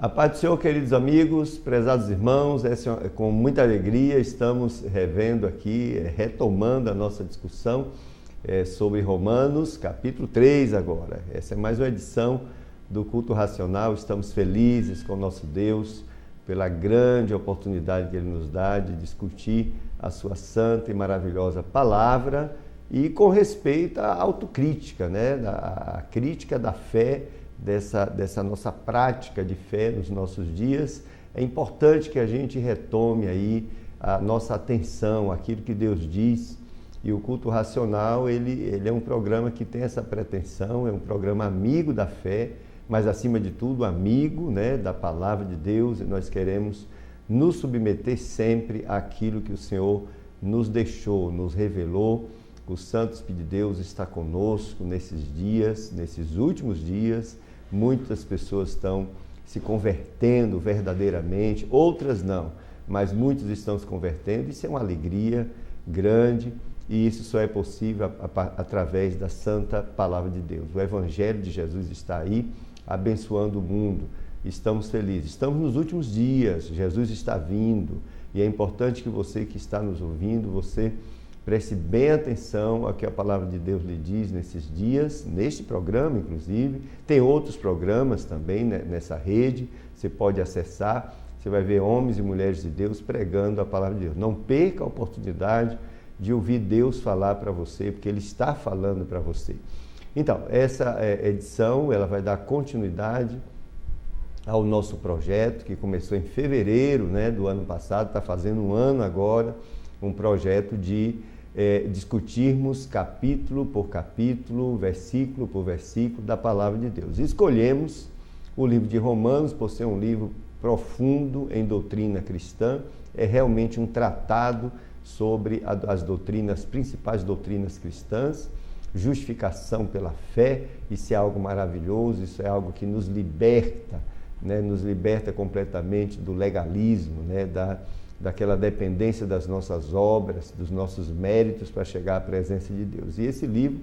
A paz do Senhor, queridos amigos, prezados irmãos, com muita alegria estamos revendo aqui, retomando a nossa discussão sobre Romanos, capítulo 3 agora. Essa é mais uma edição do Culto Racional. Estamos felizes com o nosso Deus pela grande oportunidade que Ele nos dá de discutir a sua santa e maravilhosa palavra e com respeito à autocrítica, a crítica da fé, dessa nossa prática de fé nos nossos dias. É importante que a gente retome aí a nossa atenção àquilo que Deus diz, e o Culto Racional, ele é um programa que tem essa pretensão, é um programa amigo da fé, mas acima de tudo amigo, da palavra de Deus, e nós queremos nos submeter sempre àquilo que o Senhor nos deixou, nos revelou. O Santo Espírito de Deus está conosco nesses dias, nesses últimos dias. Muitas pessoas estão se convertendo verdadeiramente, outras não, mas muitos estão se convertendo. Isso é uma alegria grande, e isso só é possível através da santa palavra de Deus. O Evangelho de Jesus está aí, abençoando o mundo. Estamos felizes, estamos nos últimos dias, Jesus está vindo, e é importante que você que está nos ouvindo, você preste bem atenção ao que a palavra de Deus lhe diz nesses dias, neste programa inclusive. Tem outros programas também nessa rede, você pode acessar, você vai ver homens e mulheres de Deus pregando a palavra de Deus. Não perca a oportunidade de ouvir Deus falar para você, porque Ele está falando para você. Então, essa edição ela vai dar continuidade ao nosso projeto, que começou em fevereiro do ano passado, está fazendo um ano agora, um projeto de discutirmos capítulo por capítulo, versículo por versículo da palavra de Deus. Escolhemos o livro de Romanos por ser um livro profundo em doutrina cristã. É realmente um tratado sobre as doutrinas, principais doutrinas cristãs, justificação pela fé. Isso é algo maravilhoso, isso é algo que nos liberta, nos liberta completamente do legalismo, daquela dependência das nossas obras, dos nossos méritos para chegar à presença de Deus. E esse livro,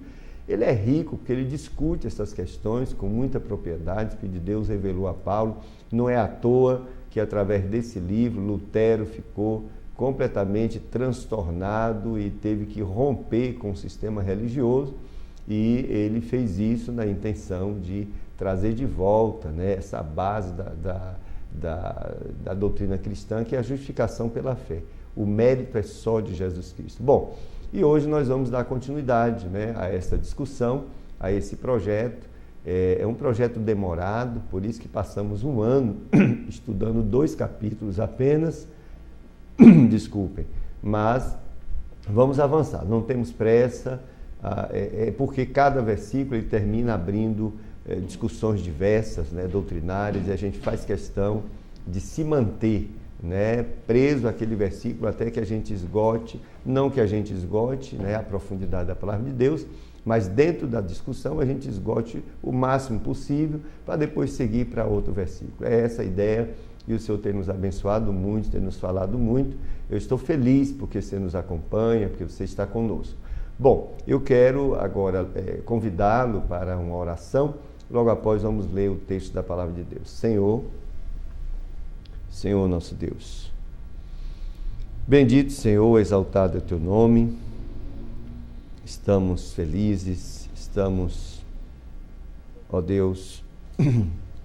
ele é rico porque ele discute essas questões com muita propriedade, que Deus revelou a Paulo. Não é à toa que através desse livro Lutero ficou completamente transtornado e teve que romper com o sistema religioso, e ele fez isso na intenção de trazer de volta essa base da doutrina cristã, que é a justificação pela fé. O mérito é só de Jesus Cristo. Bom, e hoje nós vamos dar continuidade a essa discussão, a esse projeto. É um projeto demorado, por isso que passamos um ano estudando 2 capítulos apenas, desculpem, mas vamos avançar, não temos pressa, porque cada versículo ele termina abrindo discussões diversas, doutrinárias, e a gente faz questão de se manter preso àquele versículo até que a gente esgote, não que a gente esgote a profundidade da palavra de Deus, mas dentro da discussão a gente esgote o máximo possível para depois seguir para outro versículo. É essa a ideia, e o Senhor tem nos abençoado muito, tem nos falado muito. Eu estou feliz porque você nos acompanha, porque você está conosco. Bom, eu quero agora convidá-lo para uma oração. Logo após vamos ler o texto da palavra de Deus. Senhor nosso Deus, bendito Senhor, exaltado é o teu nome. Estamos felizes, estamos, ó Deus,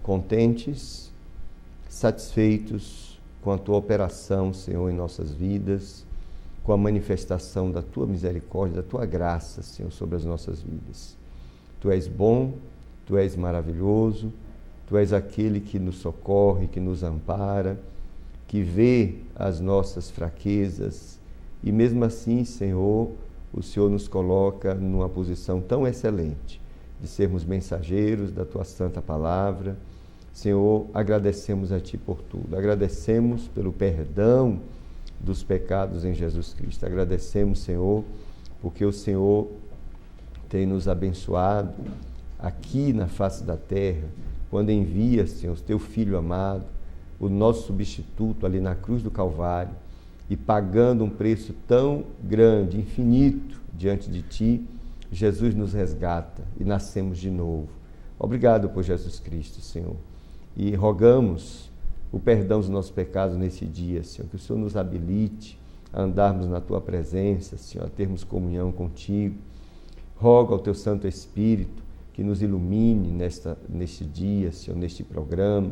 contentes, satisfeitos com a tua operação, Senhor, em nossas vidas, com a manifestação da tua misericórdia, da tua graça, Senhor, sobre as nossas vidas. Tu és bom, tu és maravilhoso, tu és aquele que nos socorre, que nos ampara, que vê as nossas fraquezas, e mesmo assim, Senhor, o Senhor nos coloca numa posição tão excelente de sermos mensageiros da tua santa palavra. Senhor, agradecemos a ti por tudo, agradecemos pelo perdão dos pecados em Jesus Cristo, agradecemos, Senhor, porque o Senhor tem nos abençoado aqui na face da terra, quando envias, Senhor, o teu Filho amado, o nosso substituto ali na cruz do Calvário, e pagando um preço tão grande, infinito, diante de Ti, Jesus nos resgata e nascemos de novo. Obrigado por Jesus Cristo, Senhor. E rogamos o perdão dos nossos pecados nesse dia, Senhor, que o Senhor nos habilite a andarmos na Tua presença, Senhor, a termos comunhão contigo. Rogo ao Teu Santo Espírito que nos ilumine neste dia, Senhor, neste programa,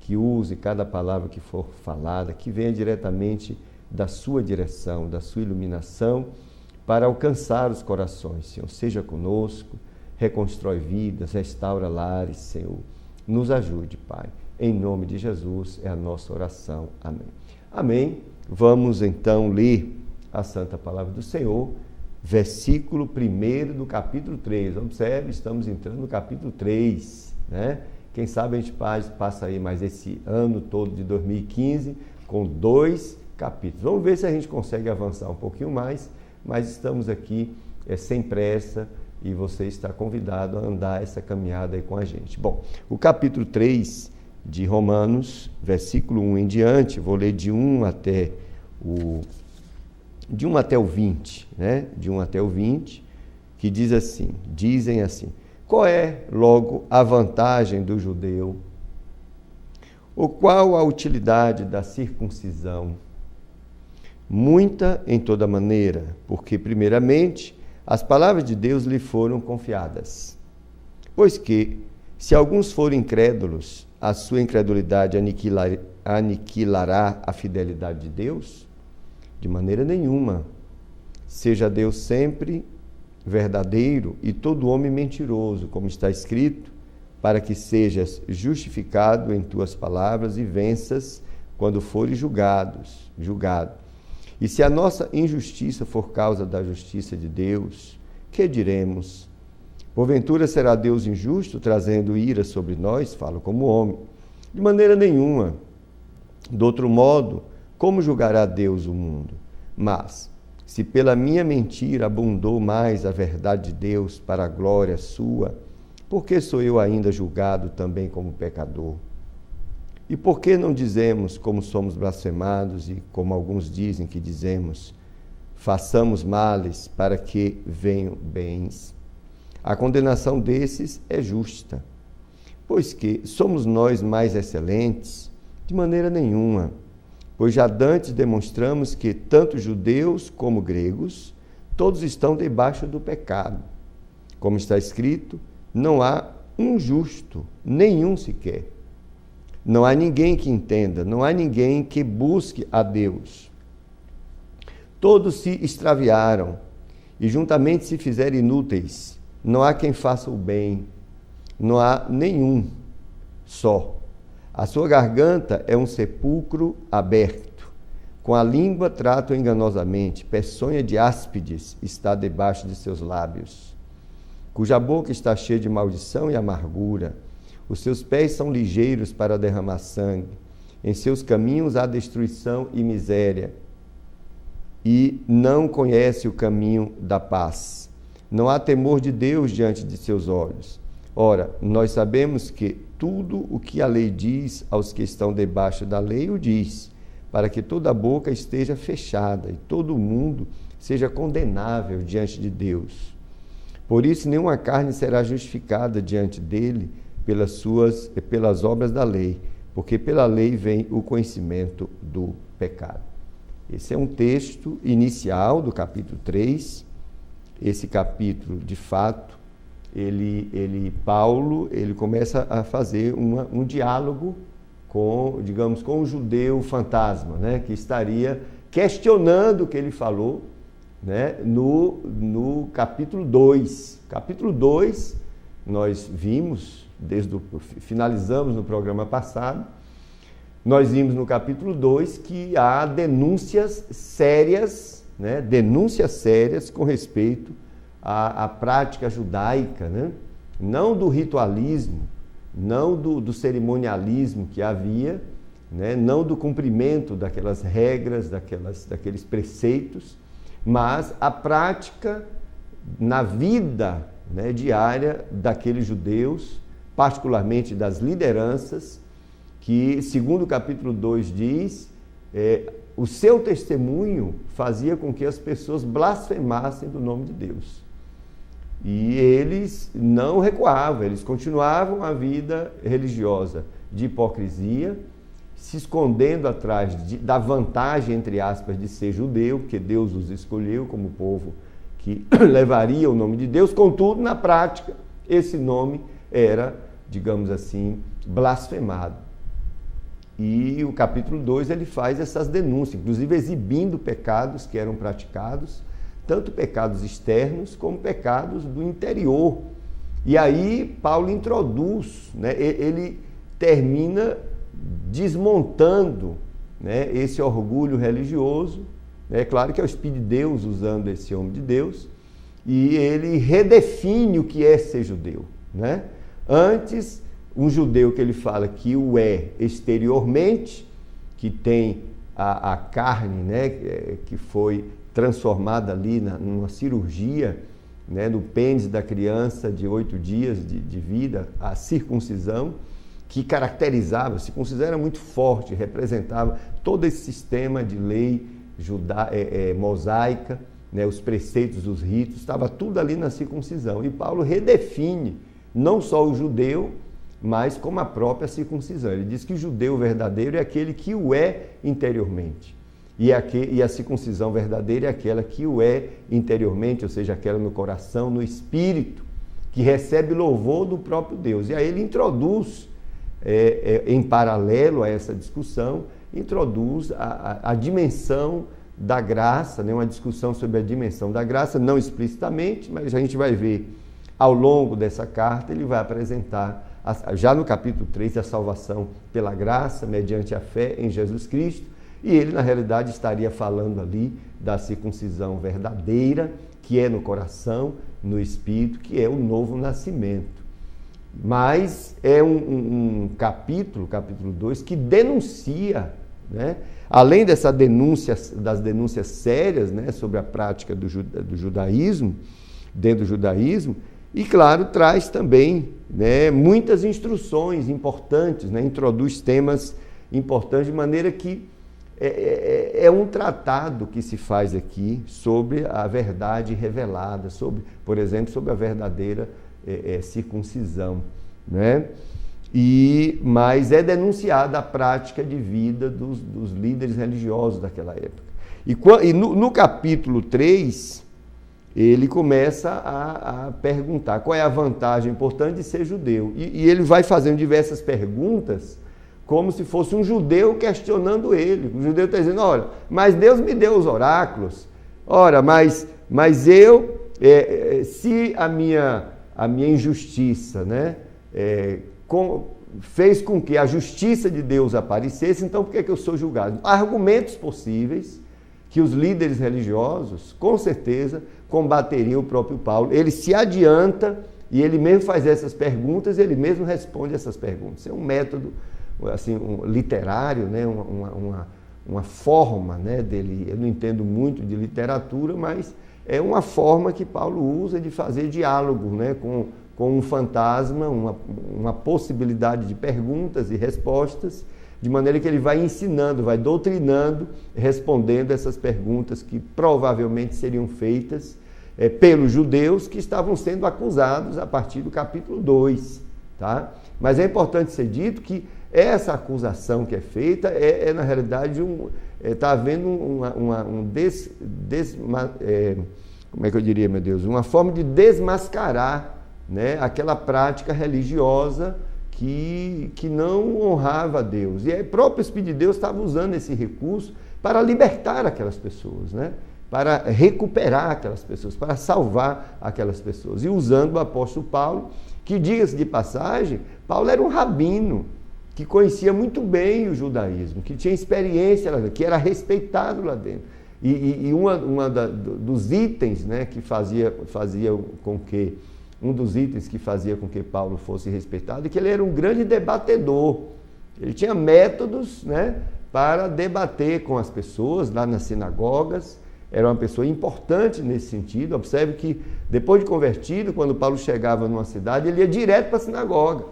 que use cada palavra que for falada, que venha diretamente da Sua direção, da Sua iluminação, para alcançar os corações, Senhor. Seja conosco, reconstrói vidas, restaura lares, Senhor. Nos ajude, Pai. Em nome de Jesus é a nossa oração. Amém. Amém. Vamos então ler a Santa Palavra do Senhor, versículo 1 do capítulo 3. Observe, estamos entrando no capítulo 3, né? Quem sabe a gente passa aí mais esse ano todo de 2015 com 2 capítulos. Vamos ver se a gente consegue avançar um pouquinho mais, mas estamos aqui sem pressa e você está convidado a andar essa caminhada aí com a gente. Bom, o capítulo 3 de Romanos, versículo 1 em diante, vou ler de 1 até o 20, né? De 1 até o 20, que dizem assim: qual é, logo, a vantagem do judeu? Ou qual a utilidade da circuncisão? Muita em toda maneira, porque, primeiramente, as palavras de Deus lhe foram confiadas. Pois que, se alguns forem incrédulos, a sua incredulidade aniquilará a fidelidade de Deus? De maneira nenhuma. Seja Deus sempre verdadeiro e todo homem mentiroso, como está escrito, para que sejas justificado em tuas palavras e venças quando fores julgado. E se a nossa injustiça for causa da justiça de Deus, que diremos? Porventura será Deus injusto, trazendo ira sobre nós? Falo como homem. De maneira nenhuma. Do outro modo, como julgará Deus o mundo? Mas, se pela minha mentira abundou mais a verdade de Deus para a glória sua, por que sou eu ainda julgado também como pecador? E por que não dizemos como somos blasfemados e como alguns dizem que dizemos, façamos males para que venham bens? A condenação desses é justa, pois que somos nós mais excelentes? De maneira nenhuma, pois já dantes demonstramos que tanto judeus como gregos, todos estão debaixo do pecado. Como está escrito, não há um justo, nenhum sequer. Não há ninguém que entenda, não há ninguém que busque a Deus. Todos se extraviaram e juntamente se fizeram inúteis. Não há quem faça o bem, não há nenhum só. A sua garganta é um sepulcro aberto. Com a língua tratam enganosamente, peçonha de áspides está debaixo de seus lábios. Cuja boca está cheia de maldição e amargura. Os seus pés são ligeiros para derramar sangue. Em seus caminhos há destruição e miséria. E não conhece o caminho da paz. Não há temor de Deus diante de seus olhos. Ora, nós sabemos que tudo o que a lei diz aos que estão debaixo da lei o diz, para que toda boca esteja fechada e todo mundo seja condenável diante de Deus. Por isso, nenhuma carne será justificada diante dele pelas obras da lei, porque pela lei vem o conhecimento do pecado. Esse é um texto inicial do capítulo 3. Esse capítulo, de fato, Paulo começa a fazer um diálogo com o judeu fantasma, né, que estaria questionando o que ele falou, né, no capítulo 2. Capítulo 2, nós vimos, finalizamos no programa passado, nós vimos no capítulo 2 que há denúncias sérias, né, com respeito à prática judaica, né, não do ritualismo, não do cerimonialismo que havia, né, não do cumprimento daquelas regras, daqueles preceitos, mas a prática na vida, né, diária daqueles judeus, particularmente das lideranças, que, segundo o capítulo 2 diz, o seu testemunho fazia com que as pessoas blasfemassem do nome de Deus. E eles não recuavam, eles continuavam a vida religiosa de hipocrisia, se escondendo atrás da vantagem, entre aspas, de ser judeu, porque Deus os escolheu como povo que levaria o nome de Deus. Contudo, na prática, esse nome era, digamos assim, blasfemado. E o capítulo 2 ele faz essas denúncias, inclusive exibindo pecados que eram praticados, tanto pecados externos como pecados do interior. E aí Paulo introduz, né, ele termina desmontando, né, esse orgulho religioso. É claro que é o Espírito de Deus usando esse homem de Deus, e ele redefine o que é ser judeu, né? Antes, um judeu que ele fala que o é exteriormente, que tem a carne, né, que foi transformada ali numa cirurgia, né, no pênis da criança de 8 dias de vida, a circuncisão, que caracterizava, a circuncisão era muito forte, representava todo esse sistema de lei mosaica, né, os preceitos, os ritos, estava tudo ali na circuncisão. E Paulo redefine não só o judeu, mas como a própria circuncisão. Ele diz que o judeu verdadeiro é aquele que o é interiormente. E a circuncisão verdadeira é aquela que o é interiormente, ou seja, aquela no coração, no espírito, que recebe louvor do próprio Deus. E aí ele introduz, em paralelo a essa discussão, introduz a dimensão da graça, né? Uma discussão sobre a dimensão da graça, não explicitamente, mas a gente vai ver ao longo dessa carta, ele vai apresentar, já no capítulo 3, a salvação pela graça, mediante a fé em Jesus Cristo, e ele, na realidade, estaria falando ali da circuncisão verdadeira, que é no coração, no espírito, que é o novo nascimento. Mas é um capítulo 2, que denuncia, né, além dessa denúncia, das denúncias sérias, né, sobre a prática do judaísmo, dentro do judaísmo, e, claro, traz também, né, muitas instruções importantes, né, introduz temas importantes, de maneira que é um tratado que se faz aqui sobre a verdade revelada, sobre, por exemplo, sobre a verdadeira circuncisão, né? Mas é denunciada a prática de vida dos líderes religiosos daquela época. E no capítulo 3, ele começa a perguntar qual é a vantagem importante de ser judeu. E ele vai fazendo diversas perguntas, como se fosse um judeu questionando ele. O judeu está dizendo, olha, mas Deus me deu os oráculos. Ora, mas eu, se a minha injustiça, né, fez com que a justiça de Deus aparecesse, então por que eu sou julgado? Argumentos possíveis que os líderes religiosos, com certeza, combateriam o próprio Paulo. Ele se adianta e ele mesmo faz essas perguntas e ele mesmo responde essas perguntas. É um método assim, literário, né? uma forma, né, dele. Eu não entendo muito de literatura, mas é uma forma que Paulo usa de fazer diálogo, né, com um fantasma, uma possibilidade de perguntas e respostas, de maneira que ele vai ensinando, vai doutrinando, respondendo essas perguntas que provavelmente seriam feitas pelos judeus que estavam sendo acusados a partir do capítulo 2. Tá? Mas é importante ser dito que essa acusação que é feita na realidade, está havendo como é que eu diria, meu Deus? Uma forma de desmascarar, né, aquela prática religiosa que não honrava a Deus. E o próprio Espírito de Deus estava usando esse recurso para libertar aquelas pessoas, né? Para recuperar aquelas pessoas, para salvar aquelas pessoas. E usando o apóstolo Paulo, que, diga-se de passagem, Paulo era um rabino, que conhecia muito bem o judaísmo, que tinha experiência lá dentro, que era respeitado lá dentro. E dos itens, né, que fazia com que um dos itens que fazia com que Paulo fosse respeitado é que ele era um grande debatedor. Ele tinha métodos, né, para debater com as pessoas lá nas sinagogas. Era uma pessoa importante nesse sentido. Observe que Depois de convertido, quando Paulo chegava numa cidade, ele ia direto para a sinagoga.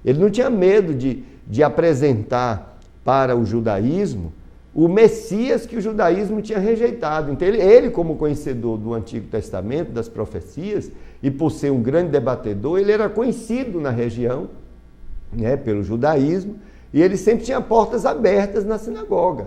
Ele não tinha medo de apresentar para o judaísmo o Messias que o judaísmo tinha rejeitado. Então ele, como conhecedor do Antigo Testamento, das profecias, e por ser um grande debatedor, ele era conhecido na região, né, pelo judaísmo, e ele sempre tinha portas abertas na sinagoga.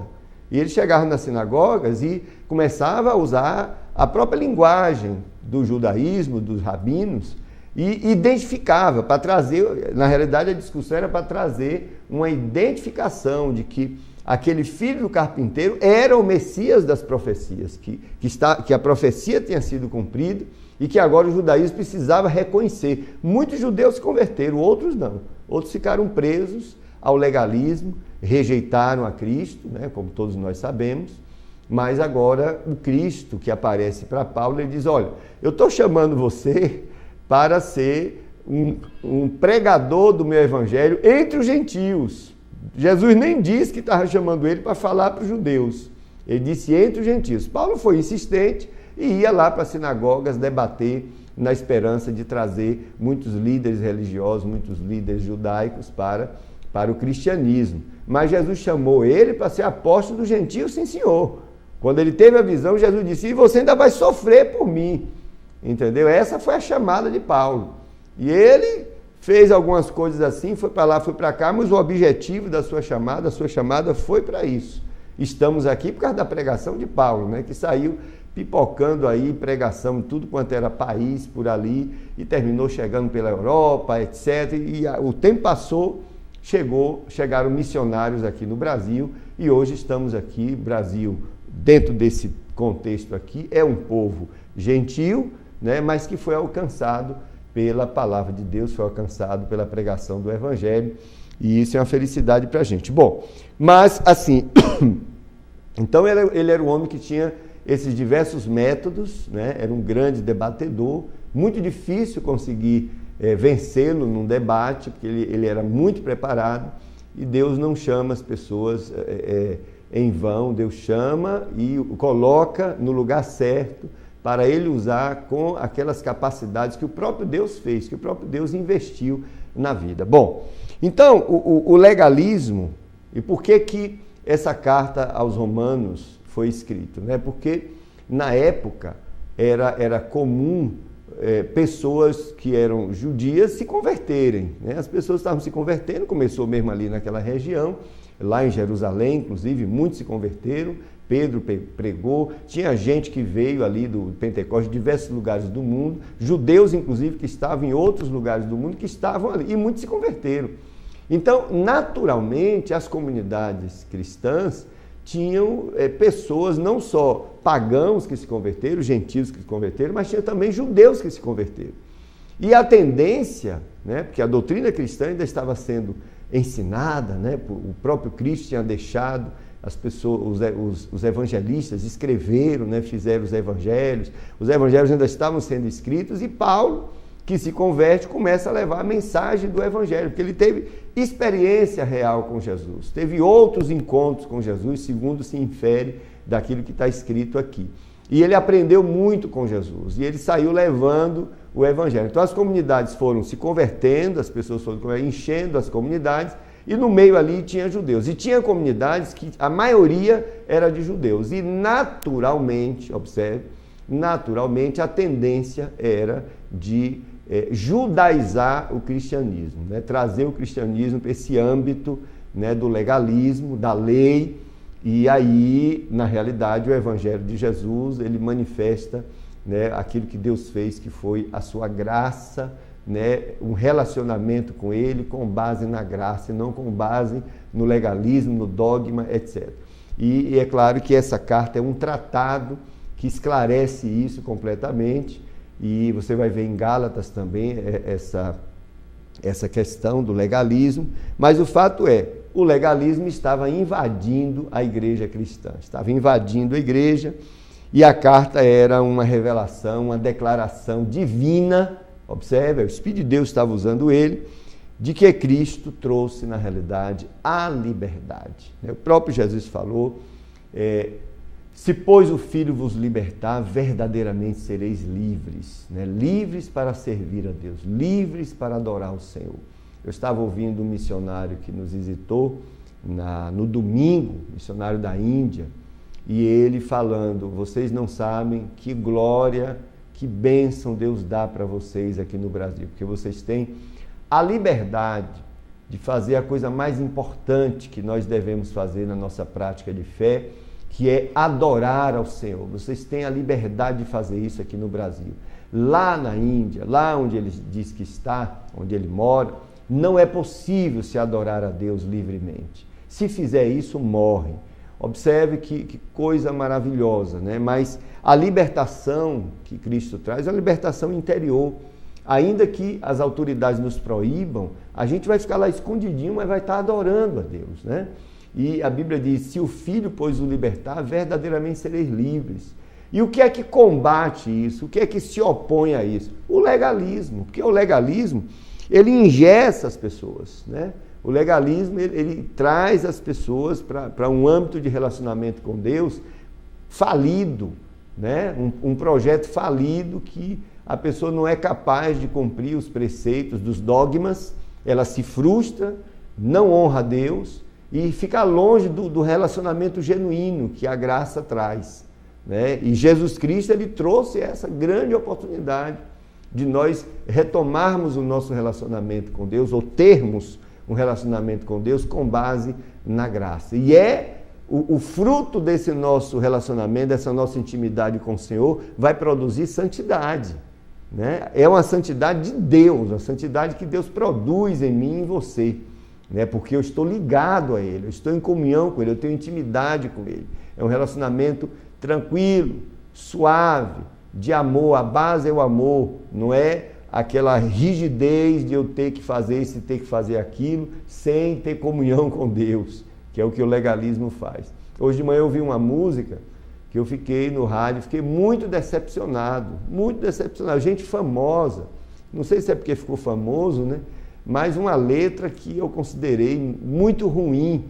E ele chegava nas sinagogas e começava a usar a própria linguagem do judaísmo, dos rabinos, e identificava, para trazer, na realidade a discussão era para trazer uma identificação de que aquele filho do carpinteiro era o Messias das profecias, que a profecia tinha sido cumprida e que agora o judaísmo precisava reconhecer. Muitos judeus se converteram, outros não. Outros ficaram presos ao legalismo, rejeitaram a Cristo, né, como todos nós sabemos, mas agora o Cristo que aparece para Paulo, ele diz, olha, eu estou chamando você para ser um pregador do meu evangelho entre os gentios. Jesus nem disse que estava chamando ele para falar para os judeus, ele disse entre os gentios. Paulo foi insistente e ia lá para as sinagogas debater na esperança de trazer muitos líderes religiosos, muitos líderes judaicos para o cristianismo. Mas Jesus chamou ele para ser apóstolo dos gentios, sim senhor. Quando ele teve a visão, Jesus disse, e você ainda vai sofrer por mim. Entendeu? Essa foi a chamada de Paulo. E ele fez algumas coisas assim, foi para lá, foi para cá, mas o objetivo da sua chamada, a sua chamada foi para isso. Estamos aqui por causa da pregação de Paulo, né, que saiu pipocando aí pregação em tudo quanto era país por ali e terminou chegando pela Europa, etc. E o tempo passou, chegaram missionários aqui no Brasil e hoje estamos aqui, Brasil, dentro desse contexto aqui, é um povo gentil, né, mas que foi alcançado pela palavra de Deus, foi alcançado pela pregação do Evangelho, e isso é uma felicidade para a gente. Bom, mas assim, então ele era um homem que tinha esses diversos métodos, né, era um grande debatedor, muito difícil conseguir vencê-lo num debate, porque ele era muito preparado, e Deus não chama as pessoas em vão, Deus chama e o coloca no lugar certo, para ele usar com aquelas capacidades que o próprio Deus fez, que o próprio Deus investiu na vida. Bom, então, o legalismo, e por que essa carta aos Romanos foi escrita? Né? Porque, na época, era comum pessoas que eram judias se converterem. Né? As pessoas estavam se convertendo, começou mesmo ali naquela região, lá em Jerusalém, inclusive, muitos se converteram, Pedro pregou, tinha gente que veio ali do Pentecostes de diversos lugares do mundo, judeus inclusive que estavam em outros lugares do mundo, que estavam ali, e muitos se converteram. Então, naturalmente, as comunidades cristãs tinham pessoas, não só pagãos que se converteram, gentios que se converteram, mas tinha também judeus que se converteram. E a tendência, né, porque a doutrina cristã ainda estava sendo ensinada, né, o próprio Cristo tinha deixado as pessoas, os evangelistas escreveram, né, fizeram os evangelhos ainda estavam sendo escritos, e Paulo, que se converte, começa a levar a mensagem do evangelho, porque ele teve experiência real com Jesus, teve outros encontros com Jesus, segundo se infere daquilo que está escrito aqui. E ele aprendeu muito com Jesus, e ele saiu levando o evangelho. Então as comunidades foram se convertendo, as pessoas foram enchendo as comunidades, e no meio ali tinha judeus. E tinha comunidades que a maioria era de judeus. E naturalmente, observe, naturalmente a tendência era de judaizar o cristianismo, né? Trazer o cristianismo para esse âmbito, né, do legalismo, da lei. E aí, na realidade, o Evangelho de Jesus, ele manifesta, né, aquilo que Deus fez, que foi a sua graça, né, um relacionamento com ele com base na graça e não com base no legalismo, no dogma, etc. E é claro que essa carta é um tratado que esclarece isso completamente, e você vai ver em Gálatas também essa questão do legalismo, mas o fato é, o legalismo estava invadindo a igreja cristã, estava invadindo a igreja, e a carta era uma revelação, uma declaração divina. Observe, o Espírito de Deus estava usando ele, de que Cristo trouxe, na realidade, a liberdade. O próprio Jesus falou, Se, pois, o Filho vos libertar, verdadeiramente sereis livres, né? Livres para servir a Deus, livres para adorar o Senhor. Eu estava ouvindo um missionário que nos visitou no domingo, missionário da Índia, e ele falando: vocês não sabem que glória, que bênção Deus dá para vocês aqui no Brasil, porque vocês têm a liberdade de fazer a coisa mais importante que nós devemos fazer na nossa prática de fé, que é adorar ao Senhor. Vocês têm a liberdade de fazer isso aqui no Brasil. Lá na Índia, lá onde ele diz que está, onde ele mora, não é possível se adorar a Deus livremente. Se fizer isso, morre. Observe que coisa maravilhosa, né? Mas a libertação que Cristo traz é uma libertação interior. Ainda que as autoridades nos proíbam, a gente vai ficar lá escondidinho, mas vai estar adorando a Deus, né? E a Bíblia diz: se o Filho, pois, o libertar, verdadeiramente sereis livres. E o que é que combate isso? O que é que se opõe a isso? O legalismo, porque o legalismo, ele engessa as pessoas, né? O legalismo, ele traz as pessoas para um âmbito de relacionamento com Deus falido, né? Um projeto falido que a pessoa não é capaz de cumprir os preceitos dos dogmas, ela se frustra, não honra a Deus e fica longe do relacionamento genuíno que a graça traz, né? E Jesus Cristo, ele trouxe essa grande oportunidade de nós retomarmos o nosso relacionamento com Deus, ou termos um relacionamento com Deus com base na graça. E o fruto desse nosso relacionamento, dessa nossa intimidade com o Senhor, vai produzir santidade, né? É uma santidade de Deus, uma santidade que Deus produz em mim e em você, né? Porque eu estou ligado a Ele, eu estou em comunhão com Ele, eu tenho intimidade com Ele. É um relacionamento tranquilo, suave, de amor. A base é o amor, não é aquela rigidez de eu ter que fazer isso e ter que fazer aquilo, sem ter comunhão com Deus, que é o que o legalismo faz. Hoje de manhã eu ouvi uma música que eu fiquei no rádio, fiquei muito decepcionado, gente famosa, não sei se é porque ficou famoso, né? Mas uma letra que eu considerei muito ruim.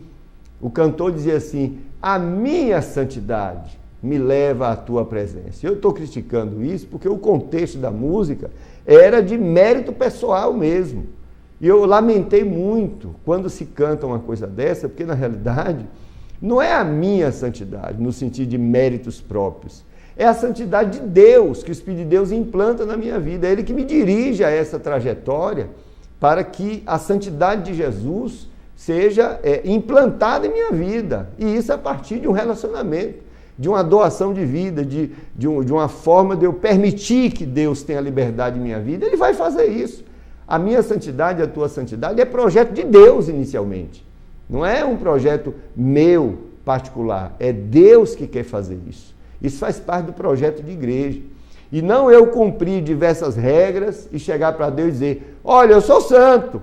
O cantor dizia assim: a minha santidade me leva à tua presença. Eu estou criticando isso porque o contexto da música era de mérito pessoal mesmo. E eu lamentei muito quando se canta uma coisa dessa, porque na realidade não é a minha santidade, no sentido de méritos próprios. É a santidade de Deus, que o Espírito de Deus implanta na minha vida. É Ele que me dirige a essa trajetória para que a santidade de Jesus seja implantada em minha vida. E isso a partir de um relacionamento, de uma doação de vida, de uma forma de eu permitir que Deus tenha liberdade em minha vida. Ele vai fazer isso. A minha santidade, a tua santidade é projeto de Deus inicialmente. Não é um projeto meu particular, é Deus que quer fazer isso. Isso faz parte do projeto de igreja. E não eu cumprir diversas regras e chegar para Deus e dizer: olha, eu sou santo,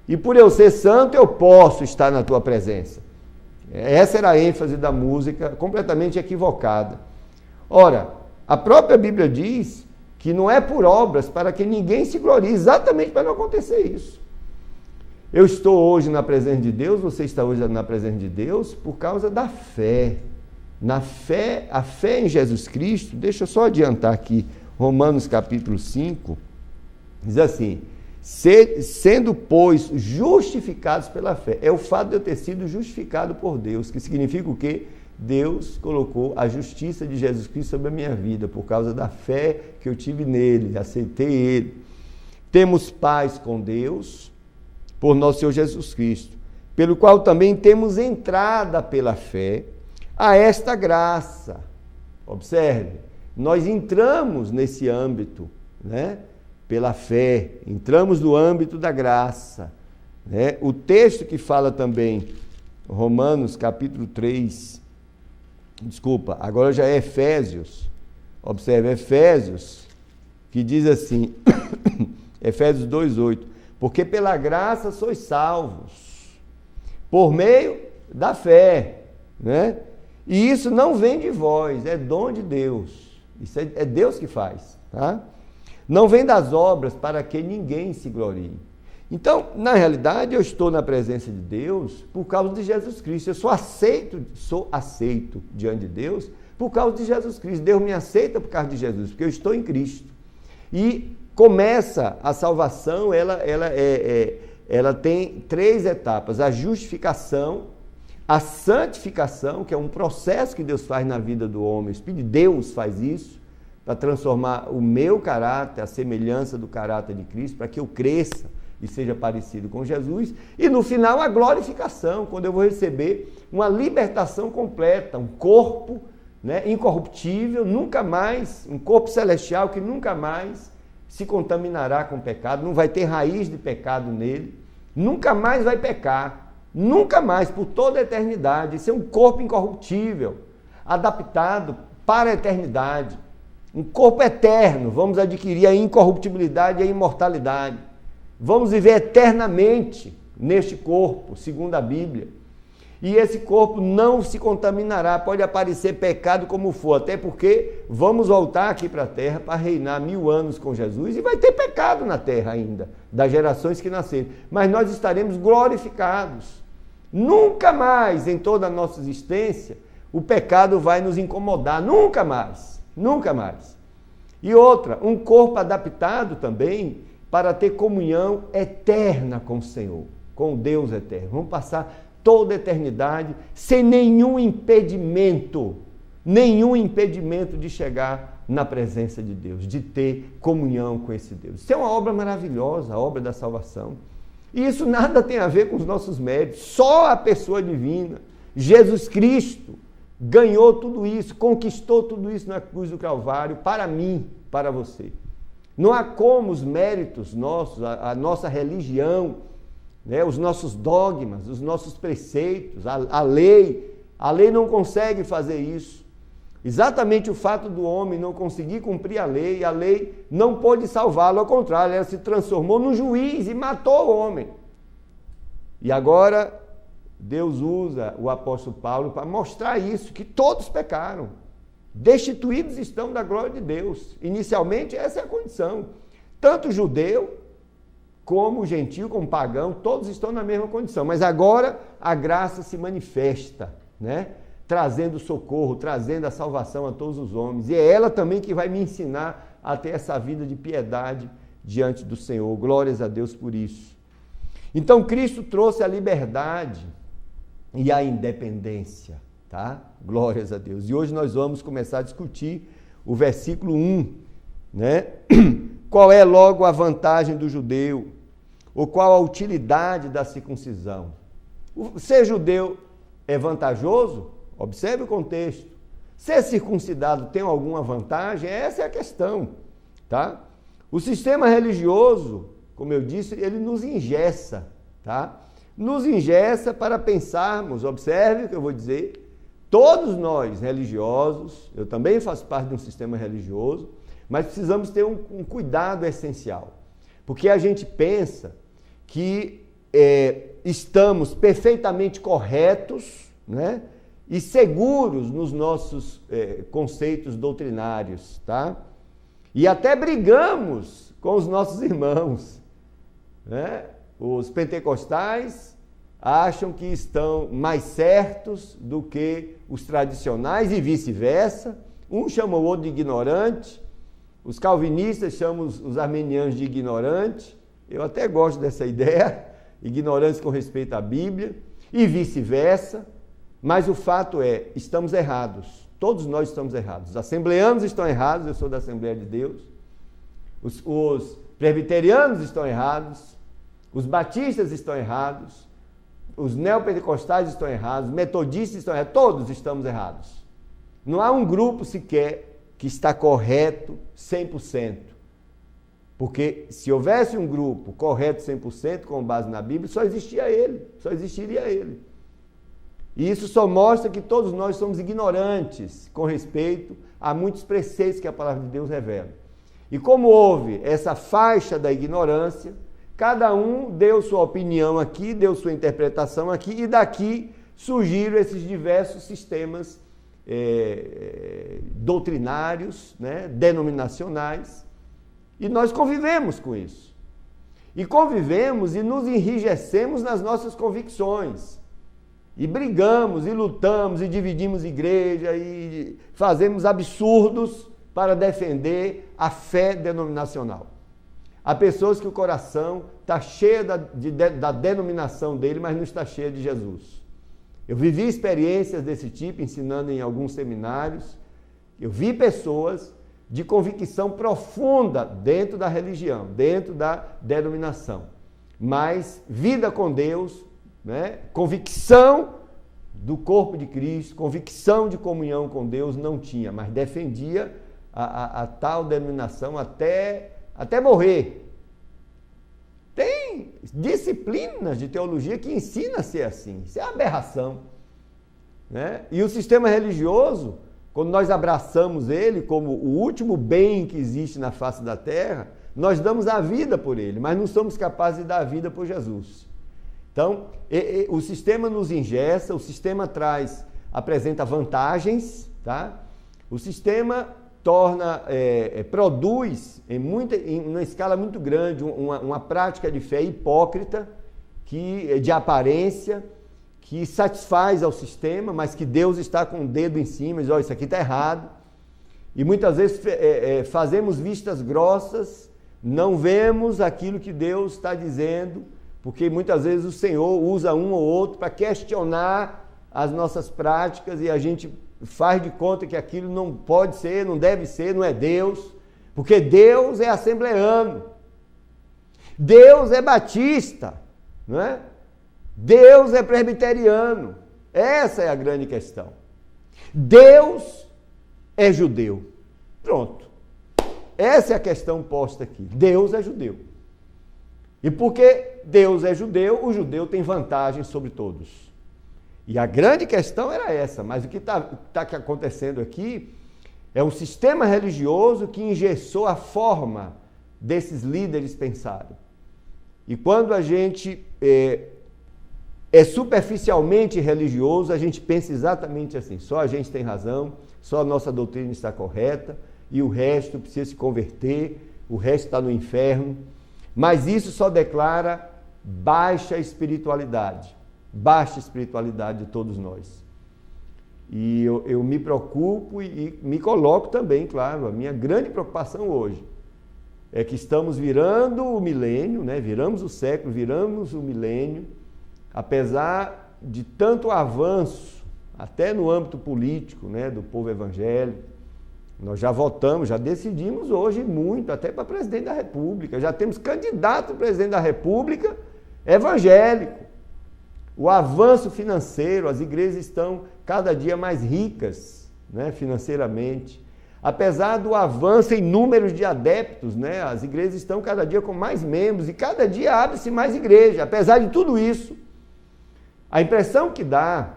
e por eu ser santo eu posso estar na tua presença. Essa era a ênfase da música, completamente equivocada. Ora, a própria Bíblia diz que não é por obras para que ninguém se glorie, exatamente para não acontecer isso. Eu estou hoje na presença de Deus, você está hoje na presença de Deus por causa da fé. Na fé, a fé em Jesus Cristo, deixa eu só adiantar aqui, Romanos capítulo 5, diz assim: sendo, pois, justificados pela fé. É o fato de eu ter sido justificado por Deus, que significa o quê? Deus colocou a justiça de Jesus Cristo sobre a minha vida, por causa da fé que eu tive nele, aceitei ele. Temos paz com Deus, por nosso Senhor Jesus Cristo, pelo qual também temos entrada pela fé a esta graça. Observe, nós entramos nesse âmbito, né? Pela fé, entramos no âmbito da graça, né? O texto que fala também, Romanos capítulo 3, agora já é Efésios, observe, Efésios, que diz assim, Efésios 2,8, porque pela graça sois salvos, por meio da fé, né? E isso não vem de vós, é dom de Deus, isso é Deus que faz, tá? Não vem das obras para que ninguém se glorie. Então, na realidade, eu estou na presença de Deus por causa de Jesus Cristo. Eu sou aceito diante de Deus por causa de Jesus Cristo. Deus me aceita por causa de Jesus, porque eu estou em Cristo. E começa a salvação, ela tem 3 etapas: a justificação, a santificação, que é um processo que Deus faz na vida do homem. O Espírito de Deus faz isso para transformar o meu caráter, a semelhança do caráter de Cristo, para que eu cresça e seja parecido com Jesus. E no final, a glorificação, quando eu vou receber uma libertação completa, um corpo, né, incorruptível, nunca mais, um corpo celestial que nunca mais se contaminará com pecado, não vai ter raiz de pecado nele, nunca mais vai pecar, nunca mais, por toda a eternidade. Isso é um corpo incorruptível, adaptado para a eternidade, um corpo eterno. Vamos adquirir a incorruptibilidade e a imortalidade, vamos viver eternamente neste corpo, segundo a Bíblia. E esse corpo não se contaminará, pode aparecer pecado como for, até porque vamos voltar aqui para a terra para reinar 1000 anos com Jesus, e vai ter pecado na terra ainda, das gerações que nasceram, mas nós estaremos glorificados. Nunca mais em toda a nossa existência o pecado vai nos incomodar, nunca mais, nunca mais. E outra, um corpo adaptado também para ter comunhão eterna com o Senhor, com o Deus eterno. Vamos passar toda a eternidade sem nenhum impedimento de chegar na presença de Deus, de ter comunhão com esse Deus. Isso é uma obra maravilhosa, a obra da salvação. E isso nada tem a ver com os nossos méritos, só a pessoa divina, Jesus Cristo, ganhou tudo isso, conquistou tudo isso na cruz do Calvário, para mim, para você. Não há como os méritos nossos, a nossa religião, né, os nossos dogmas, os nossos preceitos, a lei não consegue fazer isso. Exatamente o fato do homem não conseguir cumprir a lei não pôde salvá-lo, ao contrário, ela se transformou num juiz e matou o homem. E agora Deus usa o apóstolo Paulo para mostrar isso, que todos pecaram, destituídos estão da glória de Deus. Inicialmente essa é a condição, tanto o judeu como o gentio, como o pagão, todos estão na mesma condição, mas agora a graça se manifesta, né? Trazendo socorro, trazendo a salvação a todos os homens, e é ela também que vai me ensinar a ter essa vida de piedade diante do Senhor. Glórias a Deus por isso. Então Cristo trouxe a liberdade e a independência, tá? Glórias a Deus. E hoje nós vamos começar a discutir o versículo 1, né? Qual é logo a vantagem do judeu? Ou qual a utilidade da circuncisão? Ser judeu é vantajoso? Observe o contexto. Ser circuncidado tem alguma vantagem? Essa é a questão, tá? O sistema religioso, como eu disse, ele nos engessa, tá? Nos engessa para pensarmos, observe o que eu vou dizer, todos nós religiosos, eu também faço parte de um sistema religioso, mas precisamos ter um cuidado essencial, porque a gente pensa que estamos perfeitamente corretos, né, e seguros nos nossos conceitos doutrinários, tá? E até brigamos com os nossos irmãos, né? Os pentecostais acham que estão mais certos do que os tradicionais e vice-versa. Um chama o outro de ignorante, os calvinistas chamam os armenianos de ignorante. Eu até gosto dessa ideia, ignorantes com respeito à Bíblia, e vice-versa. Mas o fato é, estamos errados, todos nós estamos errados. Os assembleanos estão errados, eu sou da Assembleia de Deus, os presbiterianos estão errados, os batistas estão errados, os neopentecostais estão errados, os metodistas estão errados, todos estamos errados. Não há um grupo sequer que está correto 100%, porque se houvesse um grupo correto 100% com base na Bíblia, só existiria ele. E isso só mostra que todos nós somos ignorantes com respeito a muitos preceitos que a palavra de Deus revela. E como houve essa faixa da ignorância, cada um deu sua opinião aqui, deu sua interpretação aqui, e daqui surgiram esses diversos sistemas doutrinários, né, denominacionais, e nós convivemos com isso. E convivemos e nos enrijecemos nas nossas convicções. E brigamos, e lutamos, e dividimos igreja, e fazemos absurdos para defender a fé denominacional. Há pessoas que o coração está cheio da denominação dele, mas não está cheio de Jesus. Eu vivi experiências desse tipo, ensinando em alguns seminários. Eu vi pessoas de convicção profunda dentro da religião, dentro da denominação. Mas vida com Deus, né? Convicção do corpo de Cristo, convicção de comunhão com Deus não tinha, mas defendia a tal denominação até morrer. Tem disciplinas de teologia que ensinam a ser assim. Isso é uma aberração, né? E o sistema religioso, quando nós abraçamos ele como o último bem que existe na face da terra, nós damos a vida por ele, mas não somos capazes de dar a vida por Jesus. Então, o sistema nos engessa, o sistema apresenta vantagens, tá? O sistema produz em uma escala muito grande uma prática de fé hipócrita, de aparência, que satisfaz ao sistema, mas que Deus está com o dedo em cima e diz, isso aqui está errado. E muitas vezes fazemos vistas grossas, não vemos aquilo que Deus está dizendo, porque muitas vezes o Senhor usa um ou outro para questionar as nossas práticas e a gente faz de conta que aquilo não pode ser, não deve ser, não é Deus, porque Deus é assembleano, Deus é batista, não é? Deus é presbiteriano. Essa é a grande questão. Deus é judeu. Pronto. Essa é a questão posta aqui. Deus é judeu. E porque Deus é judeu, o judeu tem vantagem sobre todos. E a grande questão era essa, mas o que está acontecendo aqui é um sistema religioso que engessou a forma desses líderes pensarem. E quando a gente é superficialmente religioso, a gente pensa exatamente assim, só a gente tem razão, só a nossa doutrina está correta e o resto precisa se converter, o resto está no inferno. Mas isso só declara baixa espiritualidade de todos nós. E eu me preocupo e me coloco também, claro, a minha grande preocupação hoje é que estamos virando o milênio, né? Viramos o século, viramos o milênio, apesar de tanto avanço, até no âmbito político, né, do povo evangélico. Nós já votamos, já decidimos hoje muito, até para presidente da República. Já temos candidato a presidente da República evangélico. O avanço financeiro, as igrejas estão cada dia mais ricas, né, financeiramente. Apesar do avanço em números de adeptos, né, as igrejas estão cada dia com mais membros e cada dia abre-se mais igreja. Apesar de tudo isso, a impressão que dá,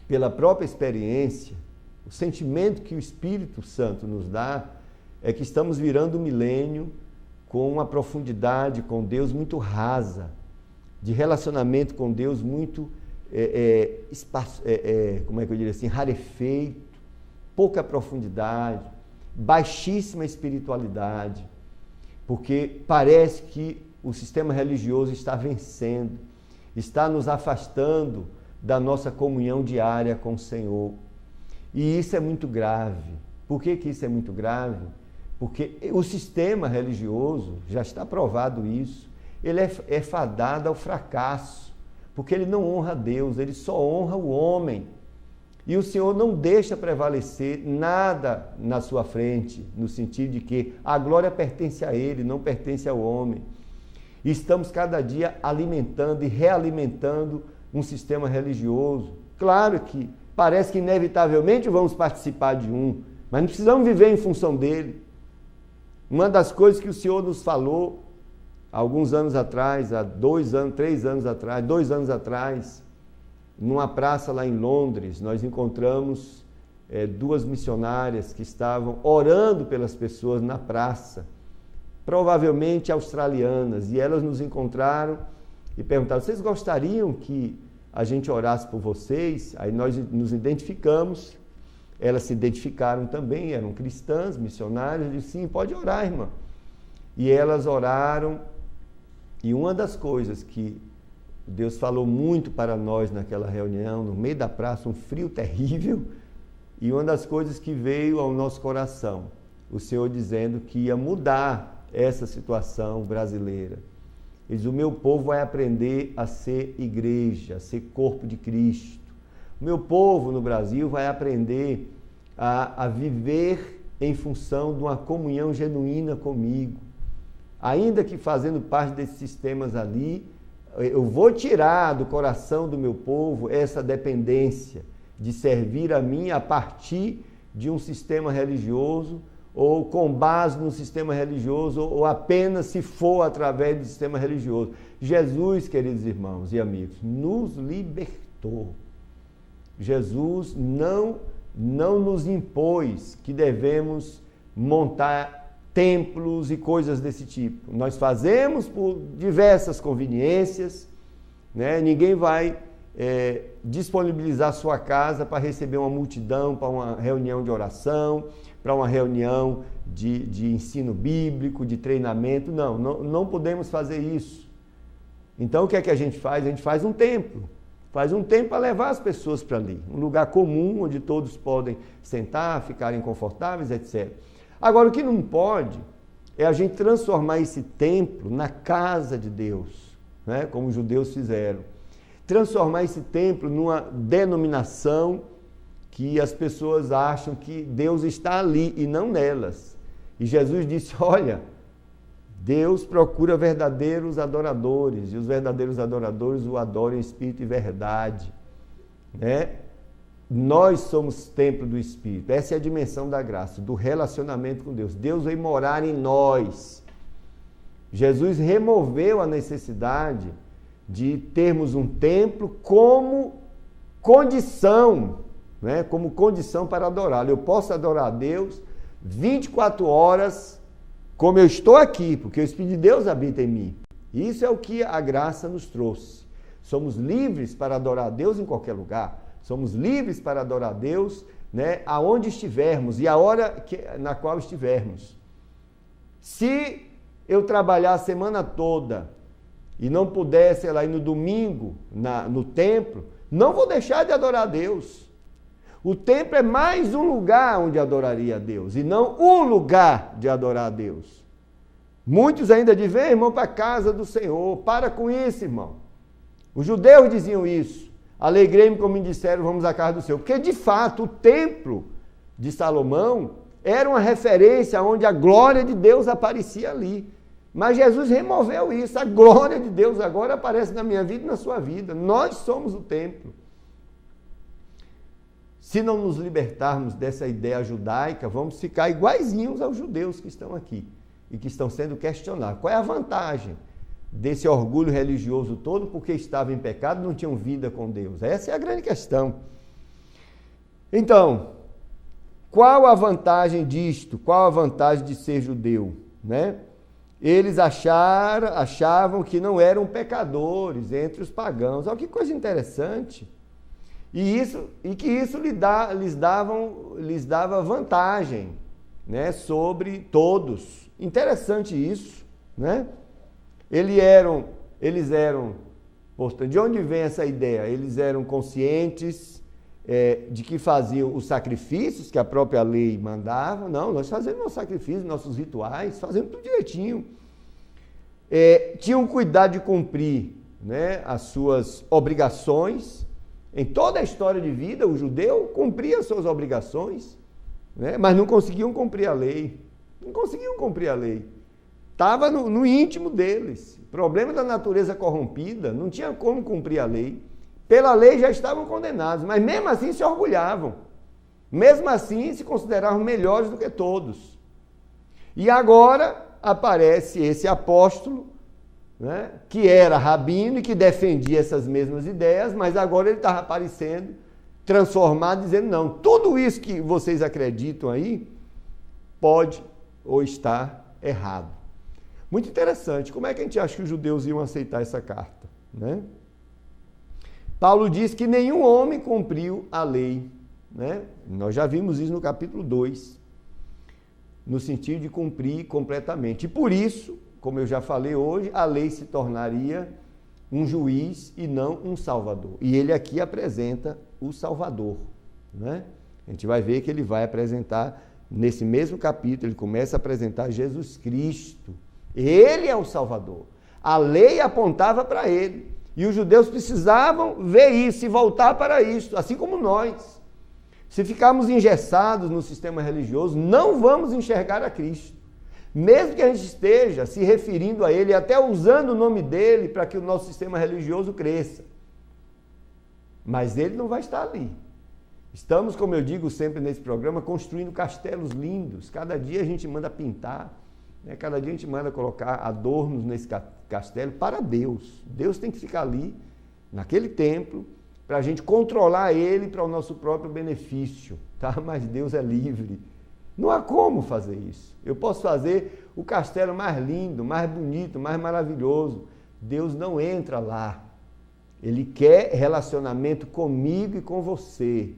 pela própria experiência, o sentimento que o Espírito Santo nos dá é que estamos virando o milênio com uma profundidade com Deus muito rasa, de relacionamento com Deus muito, como é que eu diria assim, rarefeito, pouca profundidade, baixíssima espiritualidade, porque parece que o sistema religioso está vencendo, está nos afastando da nossa comunhão diária com o Senhor. E isso é muito grave. Por que isso é muito grave? Porque o sistema religioso, já está provado isso, ele é fadado ao fracasso, porque ele não honra Deus, ele só honra o homem. E o Senhor não deixa prevalecer nada na sua frente, no sentido de que a glória pertence a Ele, não pertence ao homem. E estamos cada dia alimentando e realimentando um sistema religioso. Claro que parece que inevitavelmente vamos participar de um, mas não precisamos viver em função dele. Uma das coisas que o Senhor nos falou há alguns anos atrás, há 2 anos, 3 anos atrás, 2 anos atrás, numa praça lá em Londres, nós encontramos 2 missionárias que estavam orando pelas pessoas na praça, provavelmente australianas, e elas nos encontraram e perguntaram, vocês gostariam que a gente orasse por vocês? Aí nós nos identificamos, elas se identificaram também, eram cristãs, missionárias, e sim, pode orar, irmã. E elas oraram, e uma das coisas que Deus falou muito para nós naquela reunião, no meio da praça, um frio terrível, e uma das coisas que veio ao nosso coração, o Senhor dizendo que ia mudar essa situação brasileira. Ele diz: o meu povo vai aprender a ser igreja, a ser corpo de Cristo. O meu povo no Brasil vai aprender a viver em função de uma comunhão genuína comigo. Ainda que fazendo parte desses sistemas ali, eu vou tirar do coração do meu povo essa dependência de servir a mim a partir de um sistema religioso, ou com base no sistema religioso, ou apenas se for através do sistema religioso. Jesus, queridos irmãos e amigos, nos libertou. Jesus não nos impôs que devemos montar templos e coisas desse tipo. Nós fazemos por diversas conveniências, né? Ninguém vai disponibilizar sua casa para receber uma multidão, para uma reunião de oração, para uma reunião de ensino bíblico, de treinamento. Não podemos fazer isso. Então o que é que a gente faz? A gente faz um templo. Faz um tempo para levar as pessoas para ali. Um lugar comum, onde todos podem sentar, ficarem confortáveis, etc. Agora, o que não pode é a gente transformar esse templo na casa de Deus, né? Como os judeus fizeram. Transformar esse templo numa denominação que as pessoas acham que Deus está ali e não nelas. E Jesus disse: olha, Deus procura verdadeiros adoradores, e os verdadeiros adoradores o adoram em espírito e verdade, né? Nós somos templo do Espírito. Essa é a dimensão da graça, do relacionamento com Deus. Deus veio morar em nós. Jesus removeu a necessidade de termos um templo como condição, né? Como condição para adorá-lo. Eu posso adorar a Deus 24 horas como eu estou aqui, porque o Espírito de Deus habita em mim. Isso é o que a graça nos trouxe. Somos livres para adorar a Deus em qualquer lugar. Somos livres para adorar a Deus, né, aonde estivermos e a hora na qual estivermos. Se eu trabalhar a semana toda e não puder, sei lá, ir no domingo no templo, não vou deixar de adorar a Deus. O templo é mais um lugar onde adoraria a Deus, e não o lugar de adorar a Deus. Muitos ainda dizem: vem, irmão, para a casa do Senhor. Para com isso, irmão. Os judeus diziam isso. Alegrei-me, como me disseram, vamos à casa do Senhor. Porque, de fato, o templo de Salomão era uma referência onde a glória de Deus aparecia ali. Mas Jesus removeu isso. A glória de Deus agora aparece na minha vida e na sua vida. Nós somos o templo. Se não nos libertarmos dessa ideia judaica, vamos ficar iguaizinhos aos judeus que estão aqui e que estão sendo questionados. Qual é a vantagem desse orgulho religioso todo, porque estavam em pecado, não tinham vida com Deus? Essa é a grande questão. Então, qual a vantagem disto? Qual a vantagem de ser judeu, né? Eles achavam que não eram pecadores entre os pagãos. Olha que coisa interessante. E que isso lhes dava vantagem, né, sobre todos. Interessante isso, né? Eles eram, portanto, de onde vem essa ideia? Eles eram conscientes de que faziam os sacrifícios que a própria lei mandava. Não, nós fazemos nossos sacrifícios, nossos rituais, fazemos tudo direitinho. Tinham cuidado de cumprir, né, as suas obrigações. Em toda a história de vida, o judeu cumpria as suas obrigações, né, mas não conseguiam cumprir a lei. Não conseguiam cumprir a lei. Estava no íntimo deles. Problema da natureza corrompida, não tinha como cumprir a lei. Pela lei já estavam condenados, mas mesmo assim se orgulhavam. Mesmo assim se consideravam melhores do que todos. E agora aparece esse apóstolo, né, que era rabino e que defendia essas mesmas ideias, mas agora ele estava aparecendo transformado, dizendo: não, tudo isso que vocês acreditam aí pode ou está errado. Muito interessante. Como é que a gente acha que os judeus iam aceitar essa carta, né? Paulo diz que nenhum homem cumpriu a lei, né? Nós já vimos isso no capítulo 2, no sentido de cumprir completamente. E por isso, como eu já falei hoje, a lei se tornaria um juiz e não um salvador. E ele aqui apresenta o Salvador, né? A gente vai ver que ele vai apresentar, nesse mesmo capítulo, ele começa a apresentar Jesus Cristo. Ele é o Salvador. A lei apontava para ele. E os judeus precisavam ver isso e voltar para isso, assim como nós. Se ficarmos engessados no sistema religioso, não vamos enxergar a Cristo. Mesmo que a gente esteja se referindo a ele, até usando o nome dele para que o nosso sistema religioso cresça. Mas ele não vai estar ali. Estamos, como eu digo sempre nesse programa, construindo castelos lindos. Cada dia a gente manda pintar, né? Cada dia a gente manda colocar adornos nesse castelo para Deus. Deus tem que ficar ali, naquele templo, para a gente controlar ele para o nosso próprio benefício, tá? Mas Deus é livre. Não há como fazer isso. Eu posso fazer o castelo mais lindo, mais bonito, mais maravilhoso. Deus não entra lá. Ele quer relacionamento comigo e com você.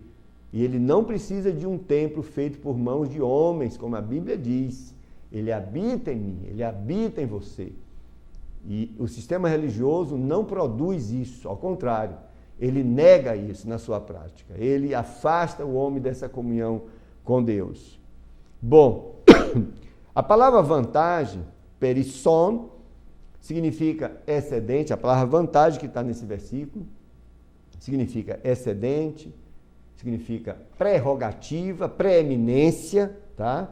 E ele não precisa de um templo feito por mãos de homens, como a Bíblia diz. Ele habita em mim, ele habita em você. E o sistema religioso não produz isso, ao contrário. Ele nega isso na sua prática. Ele afasta o homem dessa comunhão com Deus. Bom, a palavra vantagem, perisson, significa excedente. A palavra vantagem que está nesse versículo significa excedente, significa prerrogativa, preeminência, tá?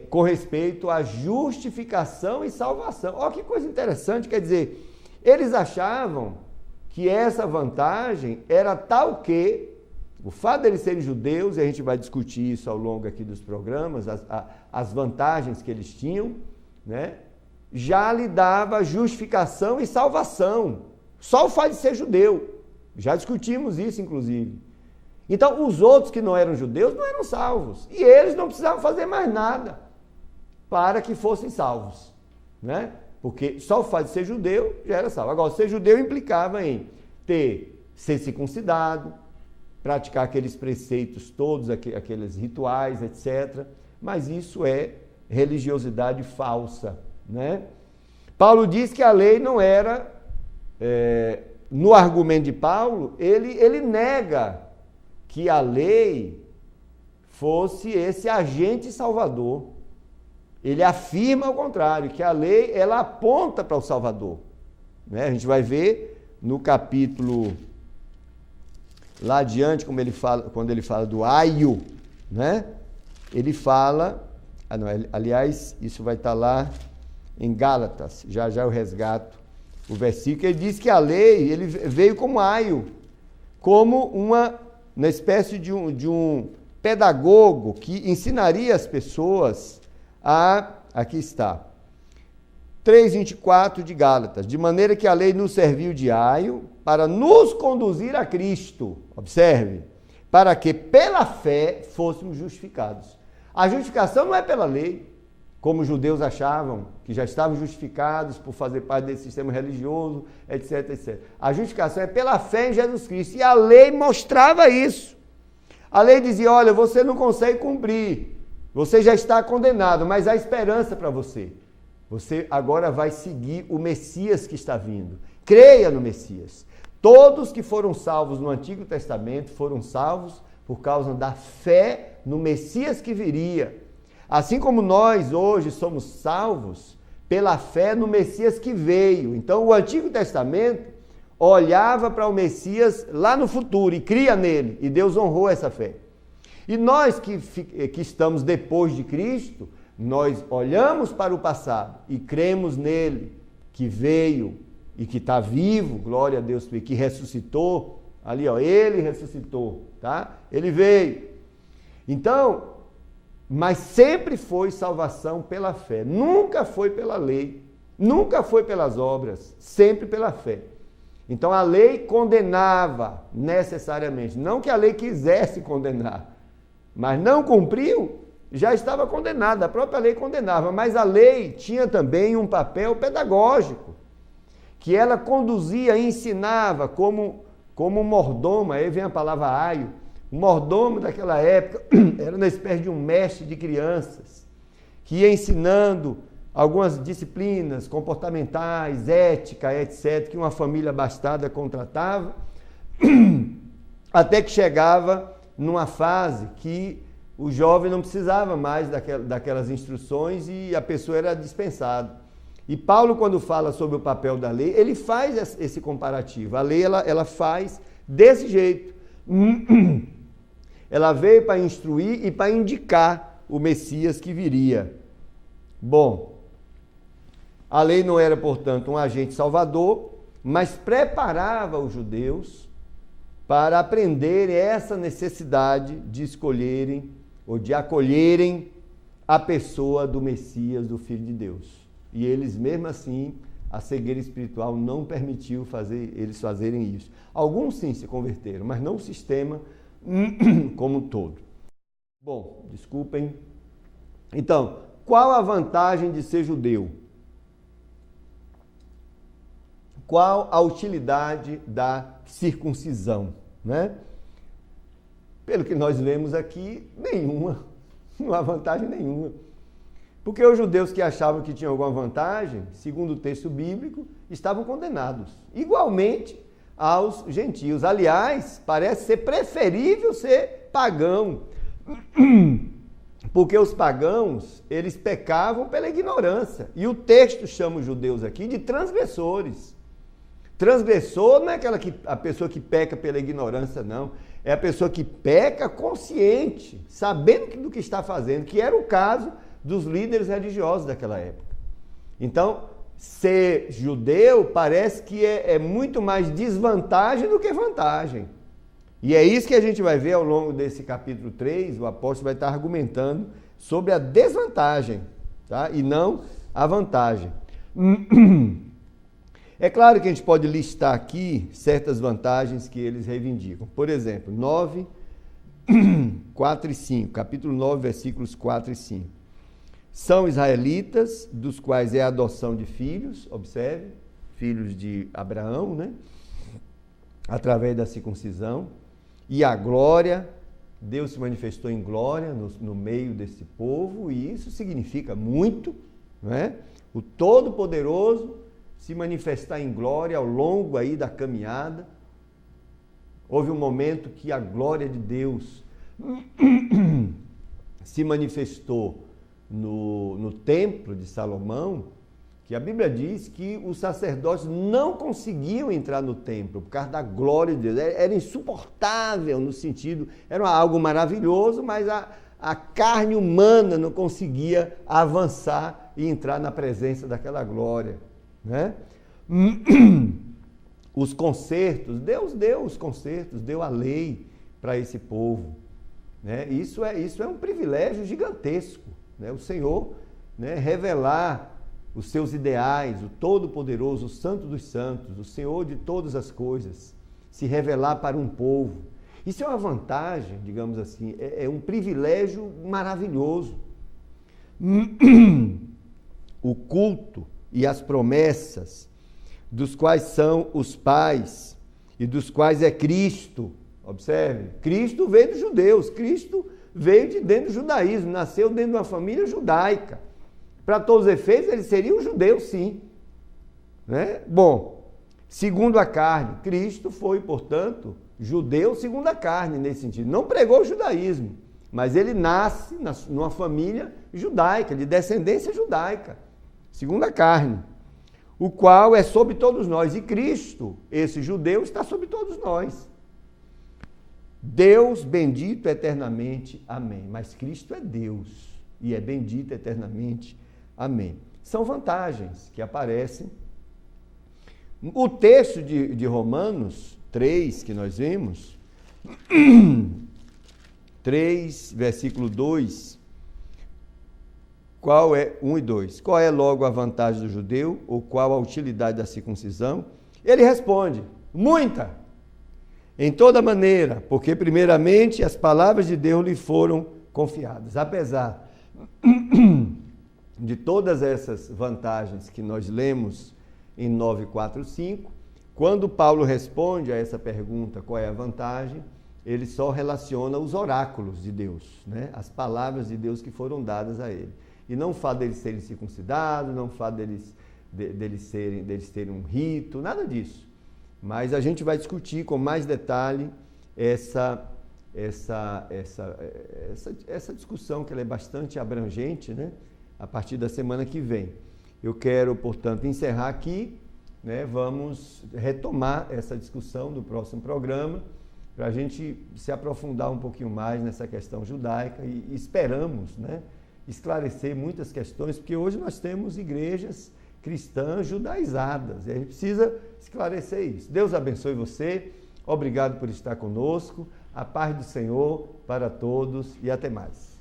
Com respeito à justificação e salvação. Olha que coisa interessante, quer dizer, eles achavam que essa vantagem era tal que o fato de eles serem judeus, e a gente vai discutir isso ao longo aqui dos programas, as vantagens que eles tinham, né? Já lhe dava justificação e salvação. Só o fato de ser judeu. Já discutimos isso, inclusive. Então, os outros que não eram judeus não eram salvos. E eles não precisavam fazer mais nada para que fossem salvos, né? Porque só o fato de ser judeu já era salvo. Agora, ser judeu implicava em ser circuncidado, praticar aqueles preceitos todos, aqueles rituais, etc. Mas isso é religiosidade falsa, né? Paulo diz que a lei não era, no argumento de Paulo, ele nega que a lei fosse esse agente salvador. Ele afirma ao contrário, que a lei ela aponta para o Salvador, né? A gente vai ver no capítulo lá adiante, quando ele fala do aio, né? Ele fala, aliás, isso vai estar lá em Gálatas, já eu resgato o versículo. Ele diz que a lei ele veio como aio, como uma espécie de um pedagogo que ensinaria as pessoas aqui está, 3:24 de Gálatas, de maneira que a lei nos serviu de aio para nos conduzir a Cristo, observe, para que pela fé fôssemos justificados. A justificação não é pela lei, como os judeus achavam, que já estavam justificados por fazer parte desse sistema religioso, etc, etc. A justificação é pela fé em Jesus Cristo, e a lei mostrava isso. A lei dizia, olha, você não consegue cumprir, você já está condenado, mas há esperança para você. Você agora vai seguir o Messias que está vindo. Creia no Messias. Todos que foram salvos no Antigo Testamento foram salvos por causa da fé no Messias que viria. Assim como nós hoje somos salvos pela fé no Messias que veio. Então o Antigo Testamento olhava para o Messias lá no futuro e cria nele. E Deus honrou essa fé. E nós que estamos depois de Cristo, nós olhamos para o passado e cremos nele, que veio e que está vivo, glória a Deus, que ressuscitou. Ali, ó, ele ressuscitou, tá? Ele veio. Então, mas sempre foi salvação pela fé, nunca foi pela lei, nunca foi pelas obras, sempre pela fé. Então a lei condenava necessariamente, não que a lei quisesse condenar, mas não cumpriu, já estava condenado, a própria lei condenava, mas a lei tinha também um papel pedagógico, que ela conduzia, ensinava como mordoma, aí vem a palavra aio, o mordomo daquela época era uma espécie de um mestre de crianças, que ia ensinando algumas disciplinas comportamentais, ética, etc., que uma família abastada contratava, até que chegava numa fase que o jovem não precisava mais daquelas instruções e a pessoa era dispensada. E Paulo, quando fala sobre o papel da lei, ele faz esse comparativo. A lei, ela faz desse jeito. Ela veio para instruir e para indicar o Messias que viria. Bom, a lei não era, portanto, um agente salvador, mas preparava os judeus para aprenderem essa necessidade de escolherem ou de acolherem a pessoa do Messias, do Filho de Deus. E eles, mesmo assim, a cegueira espiritual não permitiu eles fazerem isso. Alguns sim se converteram, mas não o sistema como um todo. Bom, desculpem. Então, qual a vantagem de ser judeu? Qual a utilidade da circuncisão, né? Pelo que nós vemos aqui, nenhuma. Não há vantagem nenhuma. Porque os judeus que achavam que tinham alguma vantagem, segundo o texto bíblico, estavam condenados. Igualmente aos gentios. Aliás, parece ser preferível ser pagão. Porque os pagãos, eles pecavam pela ignorância. E o texto chama os judeus aqui de transgressores. Transgressor não é a pessoa que peca pela ignorância, não. É a pessoa que peca consciente, sabendo do que está fazendo, que era o caso dos líderes religiosos daquela época. Então, ser judeu parece que é muito mais desvantagem do que vantagem. E é isso que a gente vai ver ao longo desse capítulo 3, o apóstolo vai estar argumentando sobre a desvantagem, tá? E não a vantagem. É claro que a gente pode listar aqui certas vantagens que eles reivindicam. Por exemplo, 9, 4 e 5, capítulo 9, versículos 4 e 5. São israelitas, dos quais é a adoção de filhos, observe, filhos de Abraão, né? Através da circuncisão. E a glória, Deus se manifestou em glória no meio desse povo, e isso significa muito, não é? O Todo-Poderoso se manifestar em glória ao longo aí da caminhada. Houve um momento que a glória de Deus se manifestou no templo de Salomão, que a Bíblia diz que os sacerdotes não conseguiam entrar no templo por causa da glória de Deus. Era insuportável no sentido, era algo maravilhoso, mas a carne humana não conseguia avançar e entrar na presença daquela glória, né? Os concertos, Deus deu os concertos, deu a lei para esse povo, né? Isso é um privilégio gigantesco, né? O Senhor, né, revelar os seus ideais, o Todo-Poderoso, o Santo dos Santos, o Senhor de todas as coisas, se revelar para um povo. Isso é uma vantagem, digamos assim, é um privilégio maravilhoso. O culto e as promessas, dos quais são os pais e dos quais é Cristo. Observe, Cristo veio dos judeus, Cristo veio de dentro do judaísmo, nasceu dentro de uma família judaica. Para todos os efeitos, ele seria um judeu, sim, né? Bom, segundo a carne, Cristo foi, portanto, judeu segundo a carne, nesse sentido. Não pregou o judaísmo, mas ele nasce numa família judaica, de descendência judaica, segundo a carne, o qual é sobre todos nós. E Cristo, esse judeu, está sobre todos nós. Deus bendito eternamente, amém. Mas Cristo é Deus e é bendito eternamente, amém. São vantagens que aparecem. O texto de Romanos 3, que nós vimos, 3, versículo 2, qual é 1 e 2? Qual é logo a vantagem do judeu, ou qual a utilidade da circuncisão? Ele responde, muita, em toda maneira, porque primeiramente as palavras de Deus lhe foram confiadas. Apesar de todas essas vantagens que nós lemos em 9, 4, 5, quando Paulo responde a essa pergunta, qual é a vantagem, ele só relaciona os oráculos de Deus, né? As palavras de Deus que foram dadas a ele. E não o fato deles serem circuncidados, não o fato deles terem um rito, nada disso. Mas a gente vai discutir com mais detalhe essa discussão, que ela é bastante abrangente, né? A partir da semana que vem. Eu quero, portanto, encerrar aqui, né? Vamos retomar essa discussão do próximo programa, para a gente se aprofundar um pouquinho mais nessa questão judaica e esperamos, né, esclarecer muitas questões, porque hoje nós temos igrejas cristãs judaizadas e a gente precisa esclarecer isso. Deus abençoe você, obrigado por estar conosco, a paz do Senhor para todos e até mais.